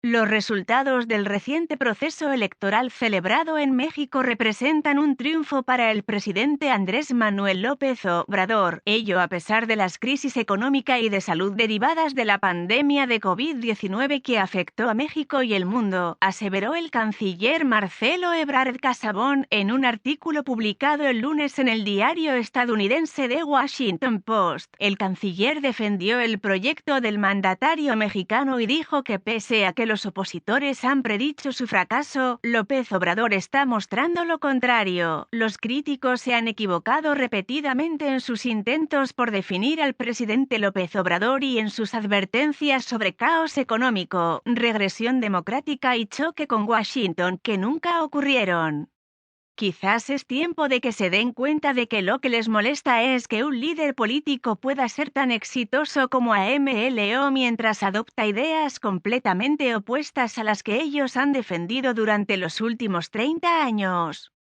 Los resultados del reciente proceso electoral celebrado en México representan un triunfo para el presidente Andrés Manuel López Obrador, ello a pesar de las crisis económica y de salud derivadas de la pandemia de COVID-19 que afectó a México y el mundo, aseveró el canciller Marcelo Ebrard Casabón en un artículo publicado el lunes en el diario estadounidense The Washington Post. El canciller defendió el proyecto del mandatario mexicano y dijo que pese a que los opositores han predicho su fracaso, López Obrador está mostrando lo contrario. Los críticos se han equivocado repetidamente en sus intentos por definir al presidente López Obrador y en sus advertencias sobre caos económico, regresión democrática y choque con Washington, que nunca ocurrieron. Quizás es tiempo de que se den cuenta de que lo que les molesta es que un líder político pueda ser tan exitoso como AMLO mientras adopta ideas completamente opuestas a las que ellos han defendido durante los últimos 30 años.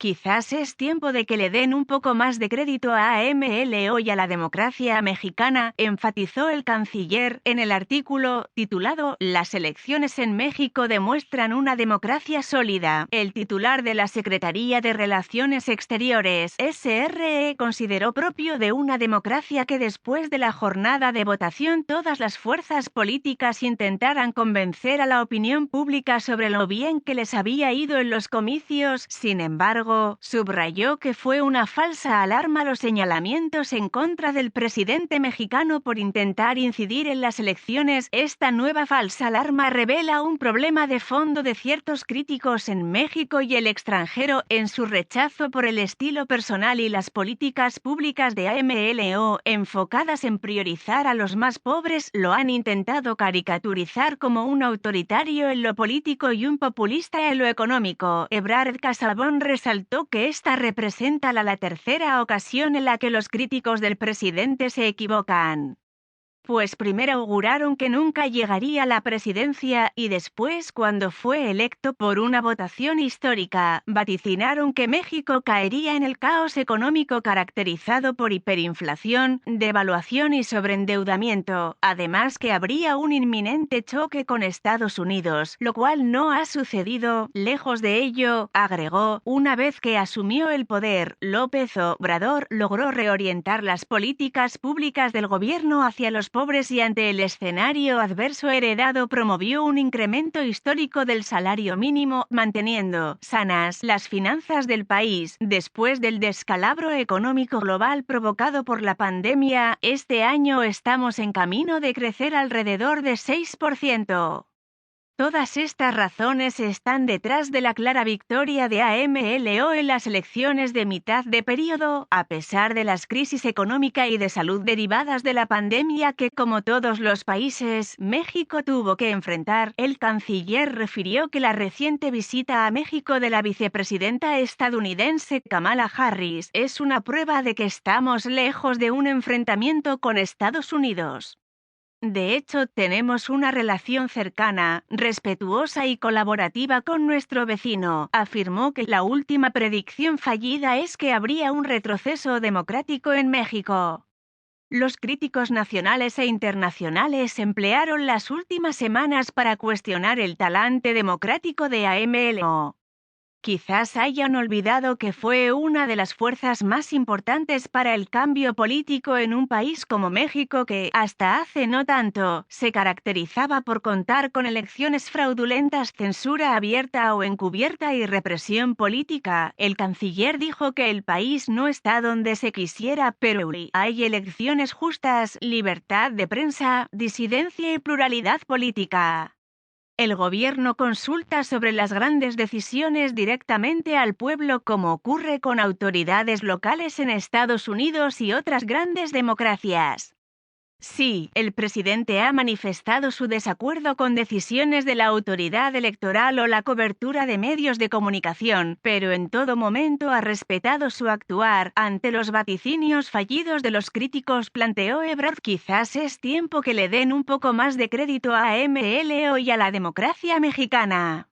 Quizás es tiempo de que le den un poco más de crédito a AMLO y a la democracia mexicana, enfatizó el canciller en el artículo titulado "Las elecciones en México demuestran una democracia sólida". El titular de la Secretaría de Relaciones Exteriores, SRE, consideró propio de una democracia que después de la jornada de votación todas las fuerzas políticas intentaran convencer a la opinión pública sobre lo bien que les había ido en los comicios. Sin embargo, subrayó que fue una falsa alarma los señalamientos en contra del presidente mexicano por intentar incidir en las elecciones. Esta nueva falsa alarma revela un problema de fondo de ciertos críticos en México y el extranjero en su rechazo por el estilo personal y las políticas públicas de AMLO, enfocadas en priorizar a los más pobres. Lo han intentado caricaturizar como un autoritario en lo político y un populista en lo económico. Ebrard Casabón resaltó que esta representa la tercera ocasión en la que los críticos del presidente se equivocan. Pues primero auguraron que nunca llegaría a la presidencia y después, cuando fue electo por una votación histórica, vaticinaron que México caería en el caos económico caracterizado por hiperinflación, devaluación y sobreendeudamiento, además que habría un inminente choque con Estados Unidos, lo cual no ha sucedido. Lejos de ello, agregó, una vez que asumió el poder, López Obrador logró reorientar las políticas públicas del gobierno hacia los pobres y ante el escenario adverso heredado promovió un incremento histórico del salario mínimo, manteniendo sanas las finanzas del país. Después del descalabro económico global provocado por la pandemia, este año estamos en camino de crecer alrededor de 6%. Todas estas razones están detrás de la clara victoria de AMLO en las elecciones de mitad de periodo, a pesar de las crisis económica y de salud derivadas de la pandemia que, como todos los países, México tuvo que enfrentar. El canciller refirió que la reciente visita a México de la vicepresidenta estadounidense Kamala Harris es una prueba de que estamos lejos de un enfrentamiento con Estados Unidos. De hecho, tenemos una relación cercana, respetuosa y colaborativa con nuestro vecino. Afirmó que la última predicción fallida es que habría un retroceso democrático en México. Los críticos nacionales e internacionales emplearon las últimas semanas para cuestionar el talante democrático de AMLO. Quizás hayan olvidado que fue una de las fuerzas más importantes para el cambio político en un país como México que, hasta hace no tanto, se caracterizaba por contar con elecciones fraudulentas, censura abierta o encubierta y represión política. El canciller dijo que el país no está donde se quisiera, pero hay elecciones justas, libertad de prensa, disidencia y pluralidad política. El gobierno consulta sobre las grandes decisiones directamente al pueblo, como ocurre con autoridades locales en Estados Unidos y otras grandes democracias. Sí, el presidente ha manifestado su desacuerdo con decisiones de la autoridad electoral o la cobertura de medios de comunicación, pero en todo momento ha respetado su actuar ante los vaticinios fallidos de los críticos, planteó Ebrard. Quizás es tiempo que le den un poco más de crédito a AMLO y a la democracia mexicana.